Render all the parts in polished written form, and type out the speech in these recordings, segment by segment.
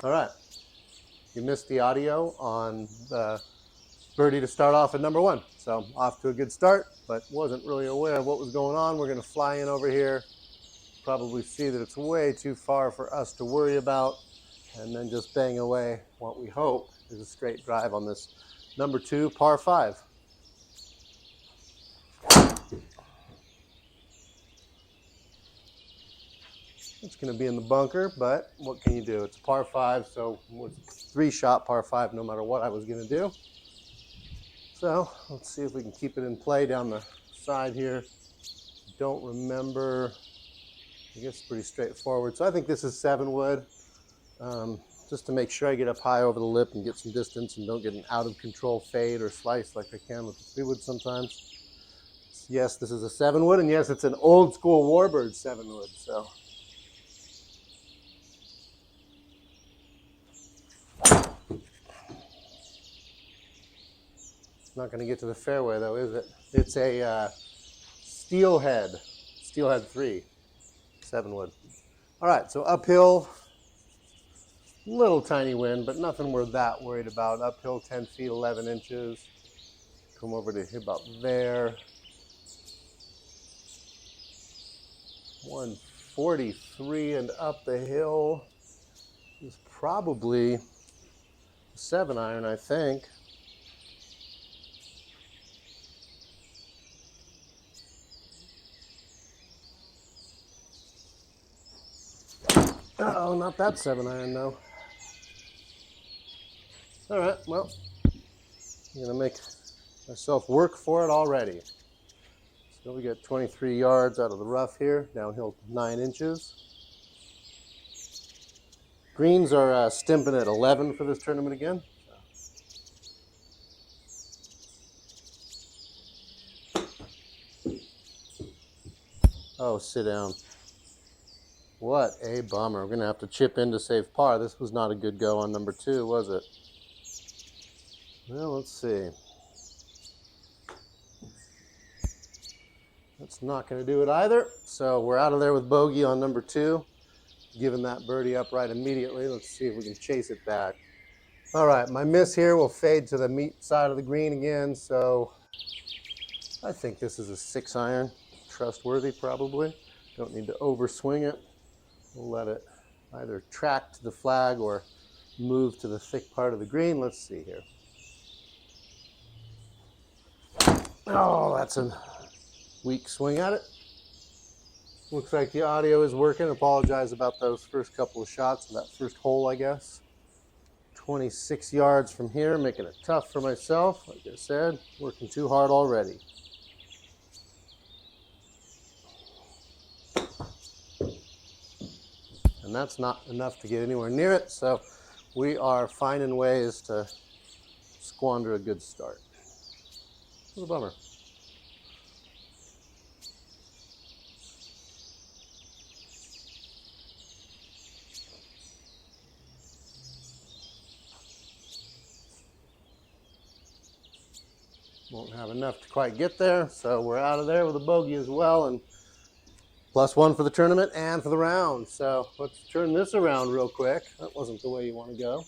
All right, you missed the audio on the birdie to start off at number 1. So off to a good start, but wasn't really aware of what was going on. We're gonna fly in over here, probably see that it's way too far for us to worry about, and then just bang away what we hope is a straight drive on this number 2 par 5. It's going to be in the bunker, but what can you do? It's a par 5, so it's a 3-shot par 5 no matter what I was going to do. So let's see if we can keep it in play down the side here. Don't remember. I guess it's pretty straightforward. So I think this is 7 wood. Just to make sure I get up high over the lip and get some distance and don't get an out of control fade or slice like I can with the 3 wood sometimes. Yes, this is a 7 wood, and yes, it's an old school Warbird 7 wood. So. Not going to get to the fairway though, is it? It's a steelhead 3, 7 wood. All right, so uphill, little tiny wind, but nothing we're that worried about. Uphill 10 feet, 11 inches. Come over to about there. 143 and up the hill is probably a 7-iron, I think. Uh-oh, not that 7-iron though. All right, well, I'm gonna make myself work for it already. So we got 23 yards out of the rough here, downhill 9 inches. Greens are stimping at 11 for this tournament again. Oh, sit down. What a bummer. We're going to have to chip in to save par. This was not a good go on number 2, was it? Well, let's see. That's not going to do it either. So we're out of there with bogey on number 2. Giving that birdie up right immediately. Let's see if we can chase it back. All right, my miss here will fade to the meat side of the green again. So I think this is a 6-iron. Trustworthy, probably. Don't need to overswing it. We'll let it either track to the flag or move to the thick part of the green. Let's see here. Oh, that's a weak swing at it. Looks like the audio is working. Apologize about those first couple of shots of that first hole, I guess. 26 yards from here, making it tough for myself. Like I said, working too hard already. And that's not enough to get anywhere near it, so we are finding ways to squander a good start. What a bummer. Won't have enough to quite get there, so we're out of there with a bogey as well, and +1 for the tournament and for the round. So let's turn this around real quick. That wasn't the way you want to go.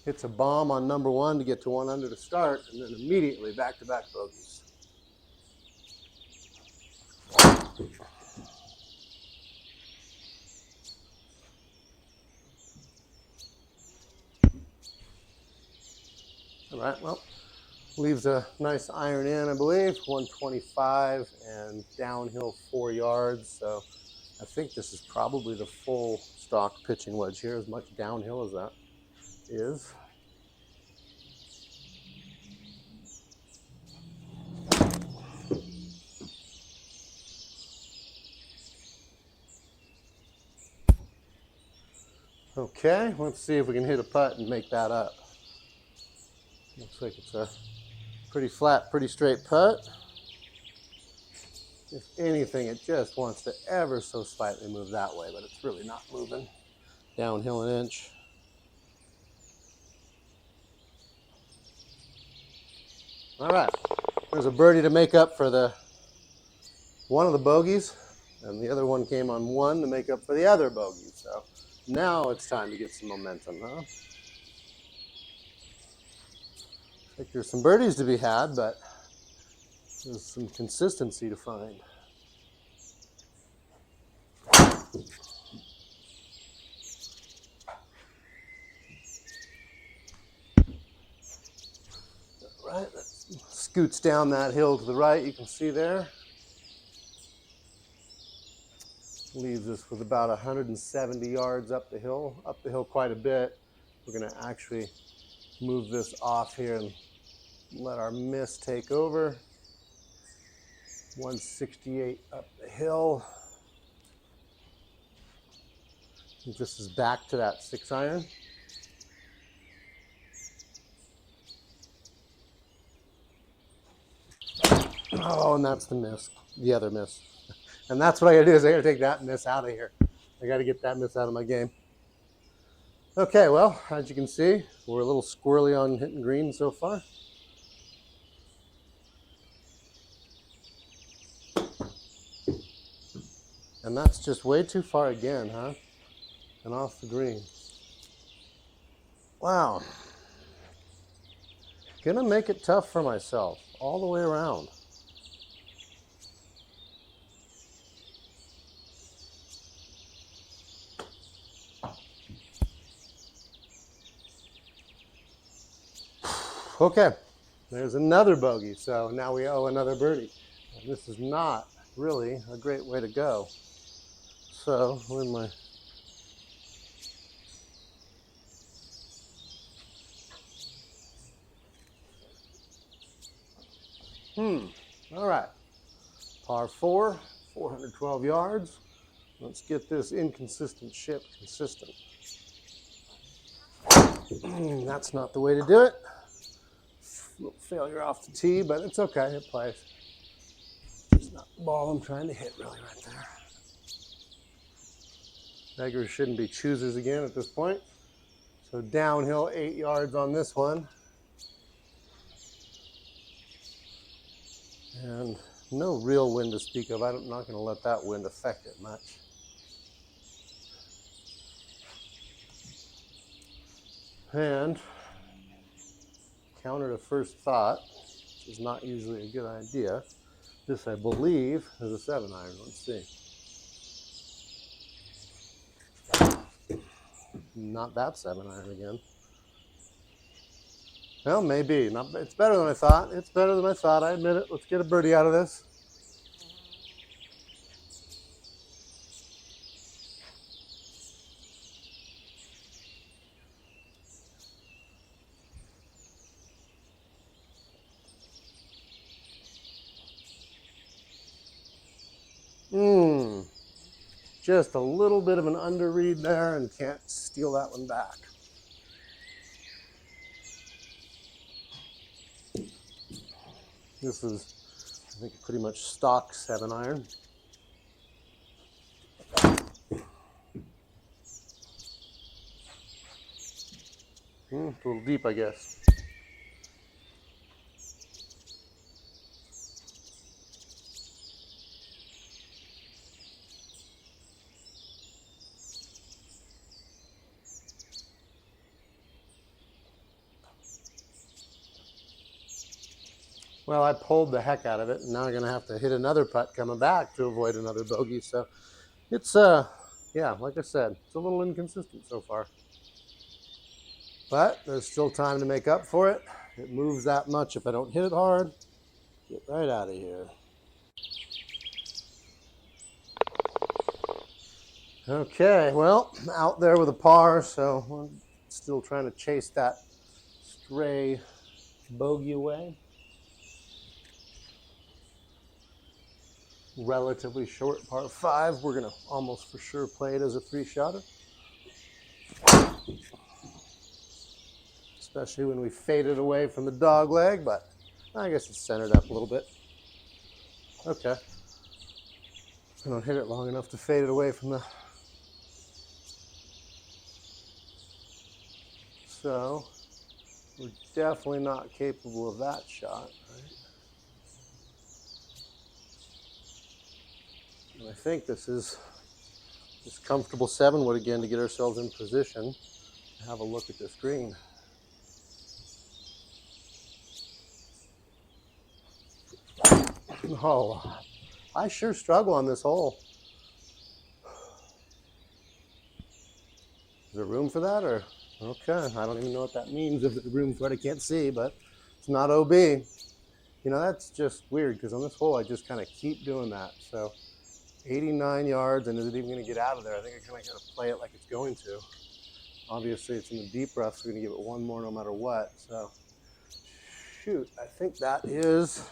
Hits a bomb on number 1 to get to 1 under to start, and then immediately back-to-back bogeys. All right, well, leaves a nice iron in, I believe, 125 and downhill 4 yards. So I think this is probably the full stock pitching wedge here, as much downhill as that is. Okay, let's see if we can hit a putt and make that up. Looks like it's a pretty flat, pretty straight putt. If anything, it just wants to ever so slightly move that way, but it's really not moving. Downhill an inch. All right, there's a birdie to make up for the one of the bogeys, and the other one came on one to make up for the other bogey. So now it's time to get some momentum, huh? I think there's some birdies to be had, but there's some consistency to find. All right, that scoots down that hill to the right, you can see there. Leaves us with about 170 yards up the hill quite a bit. We're going to actually move this off here and let our mist take over. 168 up the hill. I think this is back to that 6-iron. Oh, and that's the miss, the other miss. And that's what I gotta do is I gotta take that miss out of here. I gotta get that miss out of my game. Okay, well, as you can see, we're a little squirrely on hitting green so far. And that's just way too far again, huh? And off the green. Wow. Gonna make it tough for myself all the way around. Okay, there's another bogey. So now we owe another birdie. And this is not really a great way to go. So, where's my... All right. Par 4, 412 yards. Let's get this inconsistent ship consistent. That's not the way to do it. Little failure off the tee, but it's okay, it plays. It's not the ball I'm trying to hit really right there. Beggars shouldn't be choosers again at this point. So downhill 8 yards on this one. And no real wind to speak of. I'm not going to let that wind affect it much. And counter to first thought, which is not usually a good idea. This, I believe, is a 7-iron. Let's see. Not that 7-iron again. Well, maybe. It's better than I thought. It's better than I thought. I admit it. Let's get a birdie out of this. Just a little bit of an underread there and can't steal that one back. This is, I think, pretty much stock 7-iron. It's a little deep, I guess. Well, I pulled the heck out of it, and now I'm going to have to hit another putt coming back to avoid another bogey. So it's, yeah, like I said, it's a little inconsistent so far. But there's still time to make up for it. It moves that much. If I don't hit it hard, get right out of here. Okay, well, out there with a par, so I'm still trying to chase that stray bogey away. Relatively short par 5. We're going to almost for sure play it as a 3-shotter. Especially when we fade it away from the dog leg, but I guess it's centered up a little bit. Okay. I don't hit it long enough to fade it away from the... So, We're definitely not capable of that shot, right? And I think this comfortable 7 wood again to get ourselves in position to have a look at this green. Oh, I sure struggle on this hole. Is there room for that, or? Okay, I don't even know what that means, if there's room for it, I can't see, but it's not OB. You know, that's just weird, because on this hole, I just kind of keep doing that. So 89 yards, and is it even going to get out of there? I think I kind of got to play it like it's going to. Obviously, it's in the deep rough, so we're going to give it one more no matter what. So, shoot, I think that is...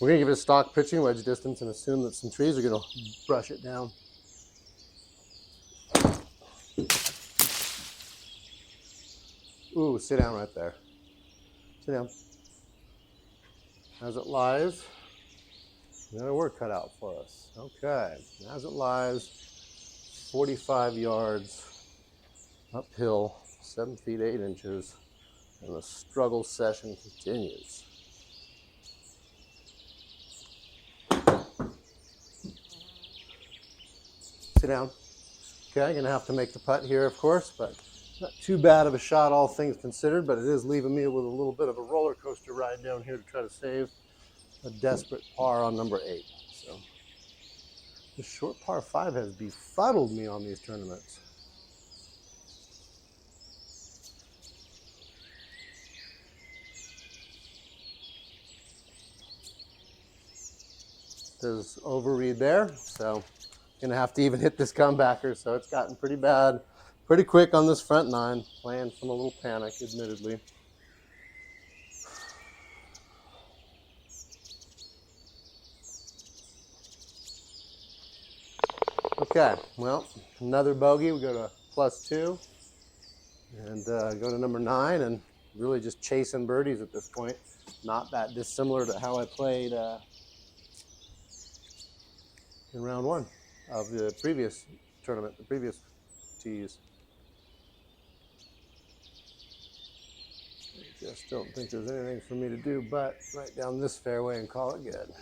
We're going to give it a stock pitching wedge distance and assume that some trees are going to brush it down. Ooh, sit down right there. Sit down. As it lies, we got our work cut out for us. Okay, as it lies, 45 yards uphill, 7 feet 8 inches, and the struggle session continues. Sit down. Okay, I'm gonna have to make the putt here, of course, but not too bad of a shot, all things considered, but it is leaving me with a little bit of a roller coaster ride down here to try to save a desperate par on number 8. So this short par 5 has befuddled me on these tournaments. There's overread there, so gonna have to even hit this comebacker. So it's gotten pretty bad pretty quick on this front 9, playing from a little panic, admittedly. Okay, well, another bogey. We go to +2 and go to number 9, and really just chasing birdies at this point. Not that dissimilar to how I played in round 1 of the previous tournament, the previous tees. I just don't think there's anything for me to do but right down this fairway and call it good.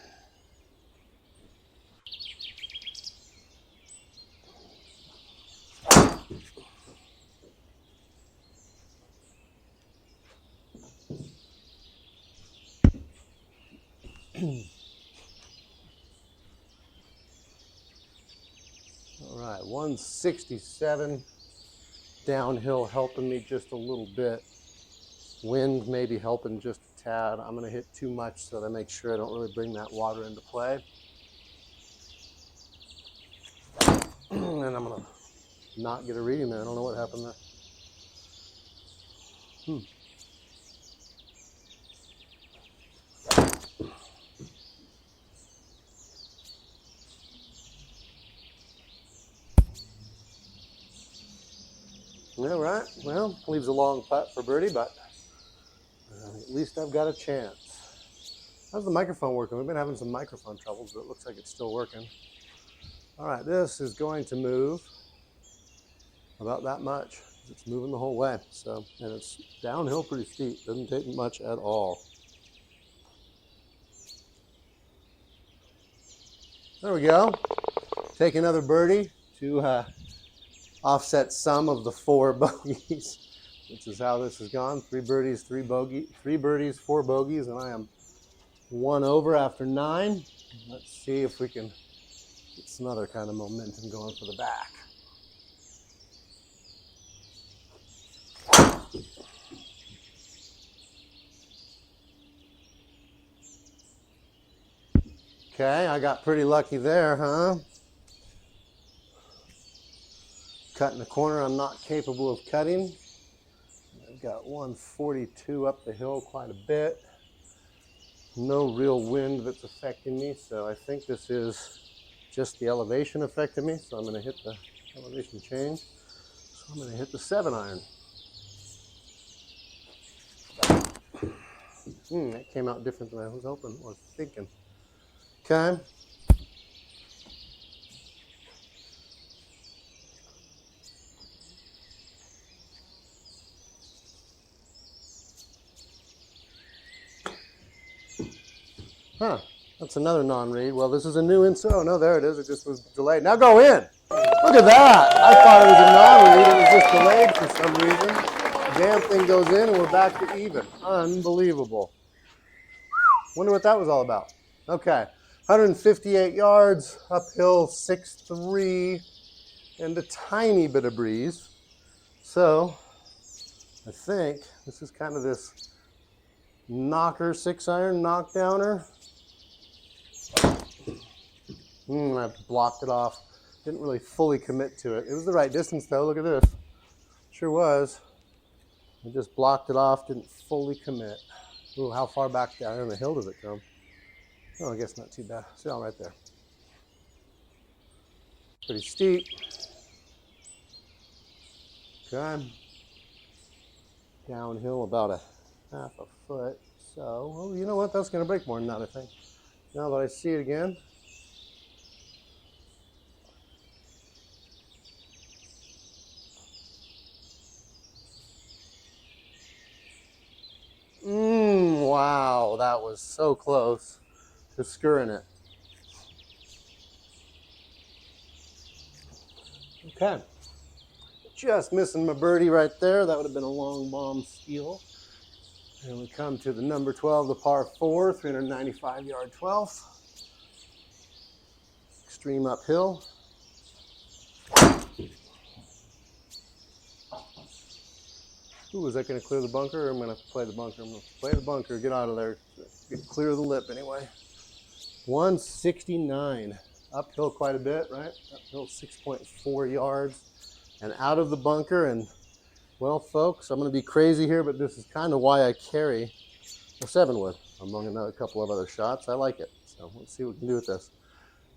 All right, 167 downhill, helping me just a little bit. Wind maybe helping just a tad. I'm gonna hit too much so that I make sure I don't really bring that water into play. And I'm gonna not get a reading there. I don't know what happened there. All right, well, leaves a long putt for birdie, but at least I've got a chance. How's the microphone working? We've been having some microphone troubles, but it looks like it's still working. All right, this is going to move about that much. It's moving the whole way. So, and it's downhill pretty steep. Doesn't take much at all. There we go. Take another birdie to offset some of the 4 bogeys, which is how this has gone. 3 birdies, 4 bogeys, and I am 1 over after 9. Let's see if we can get some other kind of momentum going for the back. Okay, I got pretty lucky there, huh? Cutting the corner I'm not capable of cutting. I've got 142 up the hill quite a bit. No real wind that's affecting me, so I think this is just the elevation affecting me. So I'm going to hit the elevation change. So I'm going to hit the 7-iron. That came out different than I was hoping or thinking. Okay. Huh, that's another non-read. Well, this is a new insert. Oh, no, there it is. It just was delayed. Now go in. Look at that. I thought it was a non-read. It was just delayed for some reason. The damn thing goes in and we're back to even. Unbelievable. Wonder what that was all about. Okay, 158 yards, uphill 6.3, and a tiny bit of breeze. So I think this is kind of this knocker 6-iron knockdowner. I blocked it off. Didn't really fully commit to it. It was the right distance though. Look at this. Sure was. I just blocked it off. Didn't fully commit. Ooh, how far back down the hill does it come? Oh, I guess not too bad. See all right there. Pretty steep. Okay. Downhill about a half a foot. So, well, you know what? That's going to break more than that, I think. Now that I see it again. Wow, that was so close to skirring it. Okay. Just missing my birdie right there. That would have been a long bomb steal. And we come to the number 12, the par 4, 395-yard 12th. Extreme uphill. Ooh, is that going to clear the bunker? Or I'm going to play the bunker. I'm going to play the bunker. Get out of there. Clear the lip anyway. 169. Uphill quite a bit, right? Uphill 6.4 yards. And out of the bunker. And, well, folks, I'm going to be crazy here, but this is kind of why I carry a 7-wood among a couple of other shots. I like it. So let's see what we can do with this.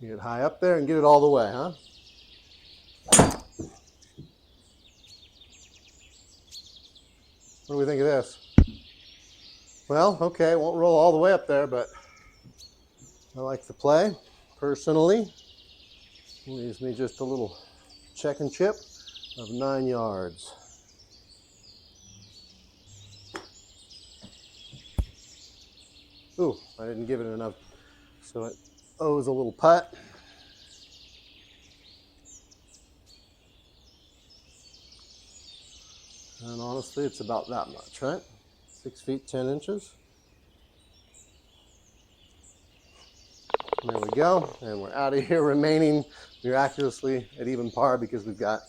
Get it high up there and get it all the way, huh? What do we think of this? Well, okay, it won't roll all the way up there, but I like the play, personally. Leaves me just a little check and chip of 9 yards. Ooh, I didn't give it enough, so it owes a little putt. And honestly, it's about that much, right? 6 feet, 10 inches. There we go, and we're out of here, remaining miraculously at even par because we've got,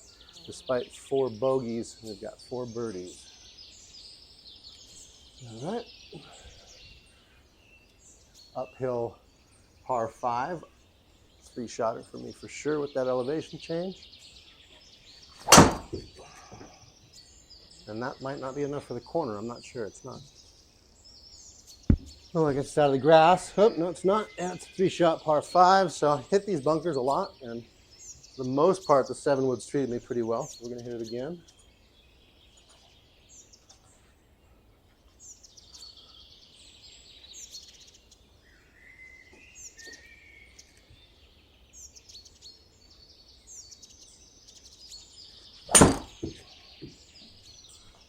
despite 4 bogeys, we've got 4 birdies. All right. Uphill par 5. 3-shotter for me for sure with that elevation change. And that might not be enough for the corner. I'm not sure. It's not. Oh, I guess it's out of the grass. Oh, no, it's not. Yeah, it's a 3-shot par 5. So I hit these bunkers a lot. And for the most part, the 7-wood's treated me pretty well. So we're going to hit it again.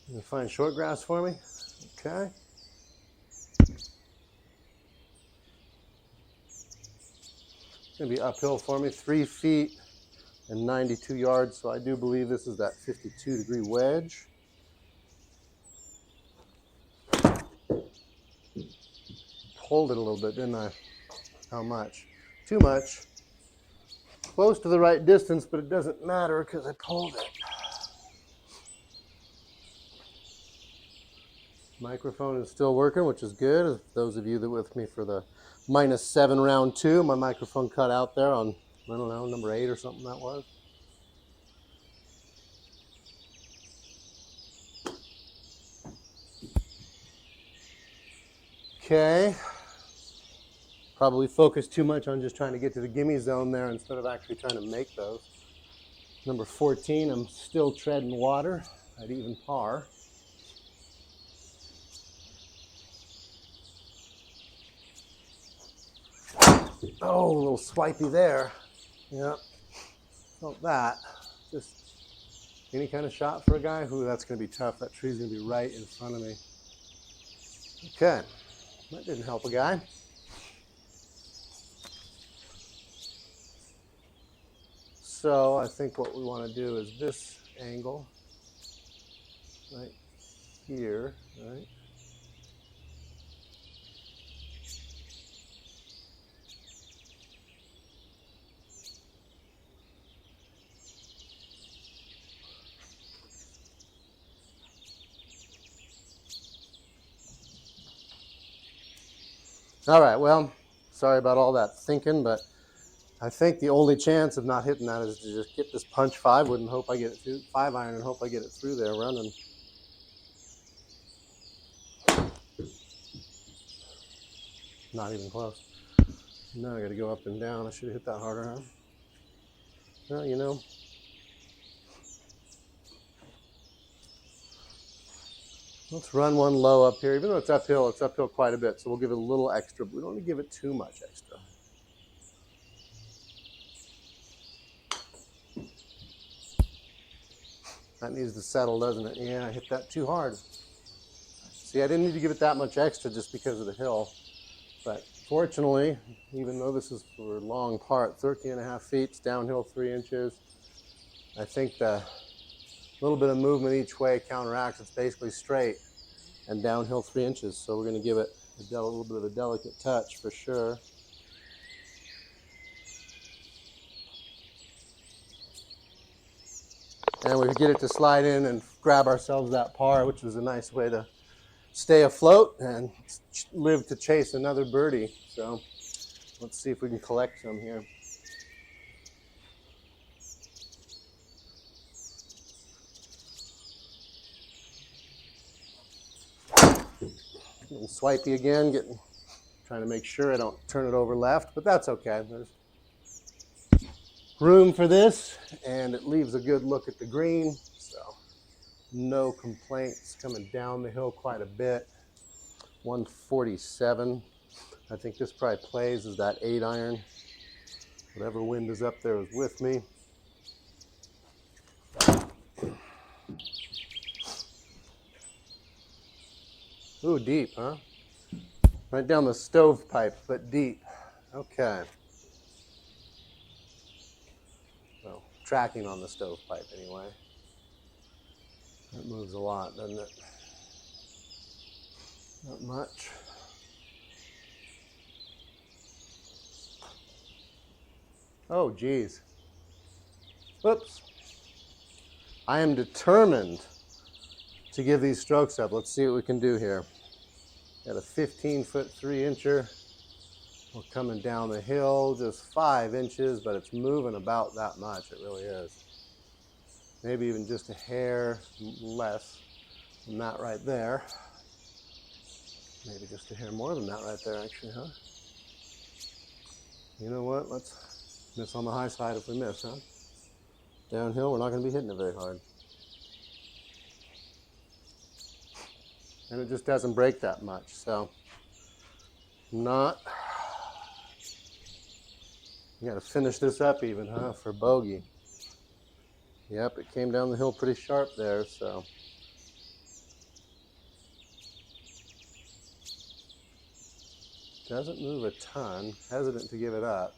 You find short grass for me? Okay. It's going to be uphill for me, 3 feet and 92 yards. So I do believe this is that 52-degree wedge. Pulled it a little bit, didn't I? How much? Too much. Close to the right distance, but it doesn't matter because I pulled it. Microphone is still working, which is good. Those of you that were with me for the -7 round 2, my microphone cut out there on, I don't know, number 8 or something that was. Okay. Probably focused too much on just trying to get to the gimme zone there instead of actually trying to make those. Number 14, I'm still treading water at even par. Oh, a little swipey there. Yep. Felt that. Just any kind of shot for a guy. Ooh, that's going to be tough. That tree's going to be right in front of me. Okay. That didn't help a guy. So I think what we want to do is this angle right here, right? All right, well, sorry about all that thinking, but I think the only chance of not hitting that is to just get this punch 5 wood and hope I get it through 5-iron and hope I get it through there running. Not even close. Now I got to go up and down. I should have hit that harder, huh? Well, you know. Let's run one low up here. Even though it's uphill quite a bit, so we'll give it a little extra, but we don't need to give it too much extra. That needs to settle, doesn't it? Yeah, I hit that too hard. See, I didn't need to give it that much extra just because of the hill. But fortunately, even though this is for a long part, 13.5 feet, it's downhill 3 inches. I think the little bit of movement each way counteracts. It's basically straight and downhill 3 inches. So we're going to give it a little bit of a delicate touch for sure. And we get it to slide in and grab ourselves that par, which was a nice way to stay afloat and live to chase another birdie. So let's see if we can collect some here. A little swipey again, trying to make sure I don't turn it over left, but that's okay. There's room for this, and it leaves a good look at the green, so no complaints. Coming down the hill quite a bit. 147. I think this probably plays as that 8-iron. Whatever wind is up there is with me. Ooh, deep, huh? Right down the stovepipe, but deep. Okay. Well, tracking on the stovepipe anyway. That moves a lot, doesn't it? Not much. Oh, geez. Whoops. I am determined to give these strokes up. Let's see what we can do here. Got a 15-foot 3-incher. We're coming down the hill just 5 inches, but it's moving about that much. It really is. Maybe even just a hair less than that right there. Maybe just a hair more than that right there, actually, huh? You know what? Let's miss on the high side if we miss, huh? Downhill, we're not going to be hitting it very hard. And it just doesn't break that much, so not. You got to finish this up even, huh, for bogey. Yep, it came down the hill pretty sharp there, so. Doesn't move a ton, hesitant to give it up.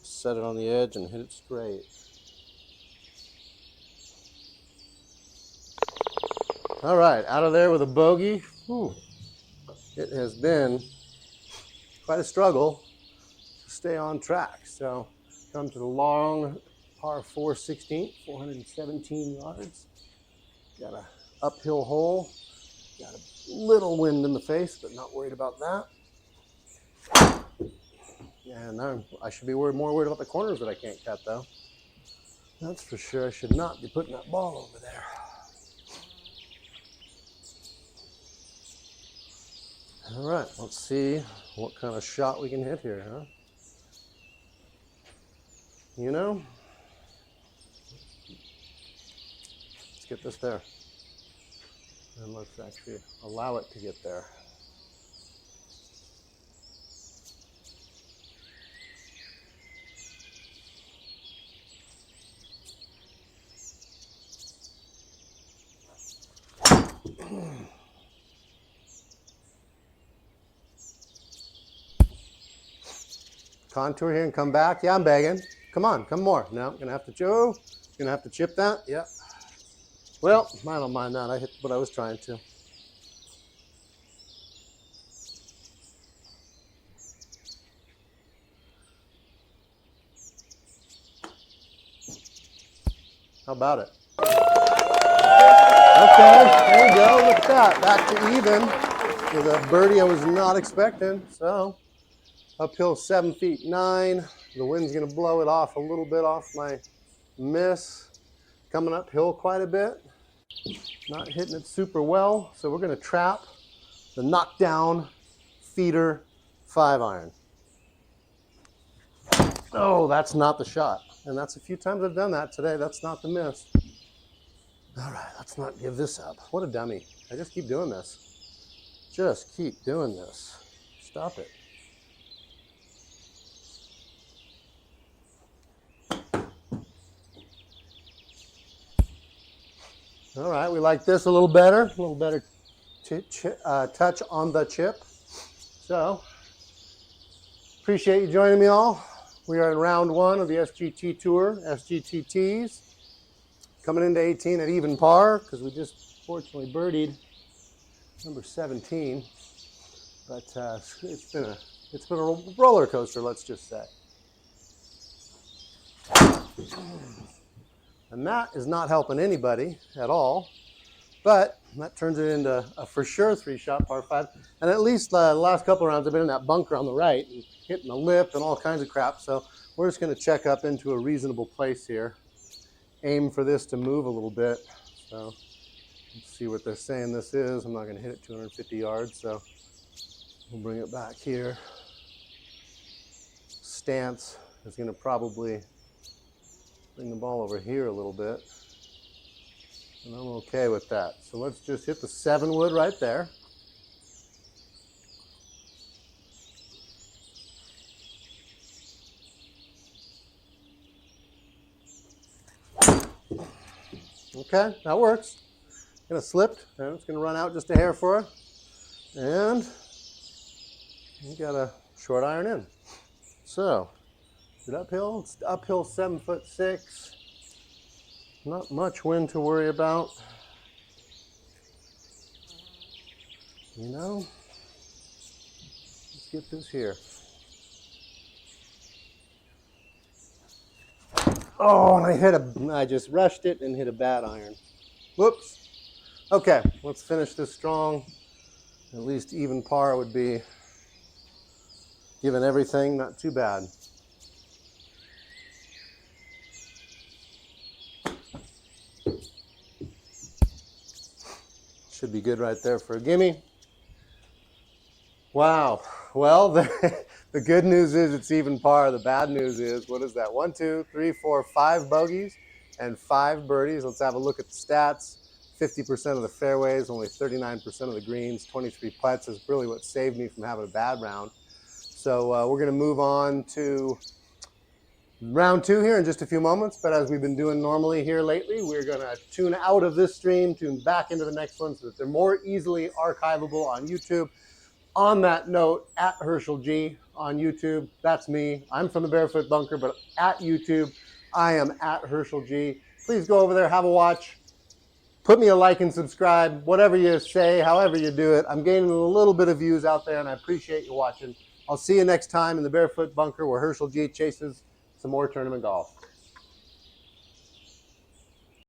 Set it on the edge and hit it straight. All right, out of there with a bogey. Whew. It has been quite a struggle to stay on track. So come to the long par 4 16th, 417 yards. Got a uphill hole. Got a little wind in the face, but not worried about that. And I should be more worried about the corners that I can't cut, though. That's for sure. I should not be putting that ball over there. All right, let's see what kind of shot we can hit here, huh? You know, let's get this there. And let's actually allow it to get there. Contour here and come back. Yeah, I'm begging. Come on, come more. No, gonna have to chip that. Yep. Well, I don't mind that. I hit what I was trying to. How about it? Okay, there we go. Look at that. Back to even with a birdie I was not expecting. So uphill 7 feet 9. The wind's gonna blow it off a little bit off my miss. Coming uphill quite a bit. Not hitting it super well. So we're gonna trap the knockdown feeder 5-iron. Oh, that's not the shot. And that's a few times I've done that today. That's not the miss. All right, let's not give this up. What a dummy. I just keep doing this. Just keep doing this. Stop it. All right, we like this a little better touch on the chip. So, appreciate you joining me all. We are in round 1 of the SGT Tour, SGT Tees. Coming into 18 at even par, because we just fortunately birdied number 17. But it's been a roller coaster, let's just say. And that is not helping anybody at all. But that turns it into a for sure 3-shot par 5. And at least the last couple of rounds I've been in that bunker on the right and hitting the lip and all kinds of crap. So we're just going to check up into a reasonable place here. Aim for this to move a little bit. So let's see what they're saying this is. I'm not going to hit it 250 yards. So we'll bring it back here. Stance is going to probably bring the ball over here a little bit. And I'm okay with that. So let's just hit the 7-wood right there. Okay, that works. Gonna slip, and it's gonna run out just a hair for her. And we got a short iron in. So, is it uphill? It's uphill 7'6". Not much wind to worry about. You know, let's get this here. Oh, and I just rushed it and hit a bad iron. Whoops. Okay, let's finish this strong. At least even par would be, given everything, not too bad. Should be good right there for a gimme. Wow. Well, the good news is it's even par. The bad news is, what is that? 1, 2, 3, 4, 5 bogeys and 5 birdies. Let's have a look at the stats. 50% of the fairways, only 39% of the greens, 23 putts is really what saved me from having a bad round. So we're going to move on to round 2 here in just a few moments. But as we've been doing normally here lately, we're going to tune out of this stream, tune back into the next one so that they're more easily archivable on YouTube. On that note, at Herschel G on YouTube, that's me. I'm from the Barefoot Bunker, but at YouTube, I am at Herschel G. Please go over there, have a watch. Put me a like and subscribe, whatever you say, however you do it. I'm gaining a little bit of views out there, and I appreciate you watching. I'll see you next time in the Barefoot Bunker where Herschel G chases some more tournament golf.